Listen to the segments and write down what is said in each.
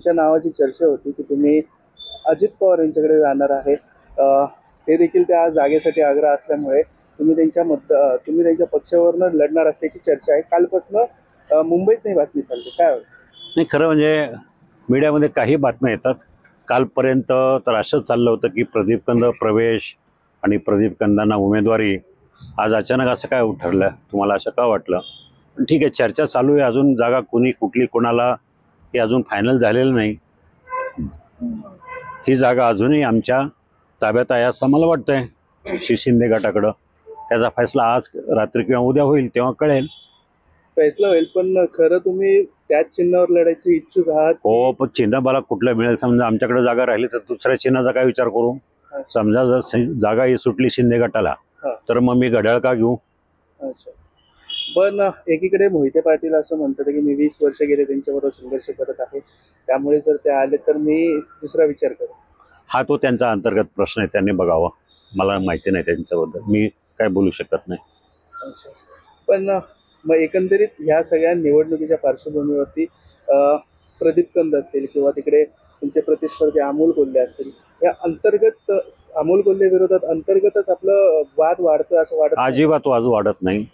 तुमच्या नावाची चर्चा होती की तुम्ही अजित पवार यांच्याकडे जाणार आहे. ते देखील त्या जागेसाठी आग्रह असल्यामुळे तुम्ही त्यांच्या पक्षावरनं लढणार असल्याची चर्चा आहे. कालपासून मुंबईत नाही बातमी चालली, काय होतं? नाही, खरं म्हणजे मीडियामध्ये काही बातम्या येतात. कालपर्यंत तर असंच चाललं होतं की प्रदीप कंद प्रवेश आणि प्रदीप कंदांना उमेदवारी. आज अचानक असं काय ठरलं, तुम्हाला असं का वाटलं? पण ठीक आहे, चर्चा चालू आहे. अजून जागा कुठली कोणाला हे अजून फायनल झालेलं नाही. ही जागा अजूनही आमच्या ताब्यात आहे असं मला वाटतंय, शिंदे गटाकडं. त्याचा फैसला आज रात्री किंवा उद्या होईल, तेव्हा कळेल. फैसला होईल, पण खरं तुम्ही त्याच चिन्हावर लढायचे इच्छुक आहात? हो, पण चिन्ह मला कुठलं मिळेल? समजा आमच्याकडे जागा राहिली तर दुसऱ्या चिन्हाचा काय विचार करू? समजा जर जागा ही सुटली शिंदे गटाला, तर मग मी घड्याळ का घेऊ? अच्छा. पण एकीकडे मोहिते पाटील असं म्हणतात की मी 20 वर्ष गेले त्यांच्याबरोबर संघर्ष करत आहे, त्यामुळे जर ते आले तर मी दुसरा विचार करेन. हा तो त्यांचा अंतर्गत प्रश्न आहे, त्यांनी बघावा. मला माहिती नाही त्यांच्याबद्दल, मी काय बोलू शकत नाही. अच्छा. पण मग एकंदरीत ह्या सगळ्या निवडणुकीच्या पार्श्वभूमीवरती प्रदीप कंद असतील किंवा तिकडे तुमचे प्रतिस्पर्धी अमोल कोल्हे असतील, या अंतर्गत अमोल कोल्हे विरोधात अंतर्गतच आपलं वाद वाढतं असं वाटत? अजिबात वाढत नाही.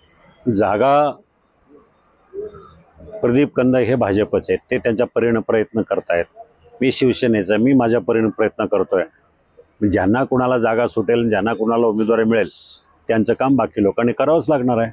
जागा प्रदीप कंद हे भाजपच आहेत, ते त्यांच्या प्रयत्न करतायत. मी शिवसेनेचा, मी माझ्या प्रयत्न करतोय. ज्यांना कुणाला जागा सुटेल, ज्यांना कुणाला उमेदवारी मिळेल, त्यांचं काम बाकी लोकांनी करावंच लागणार आहे.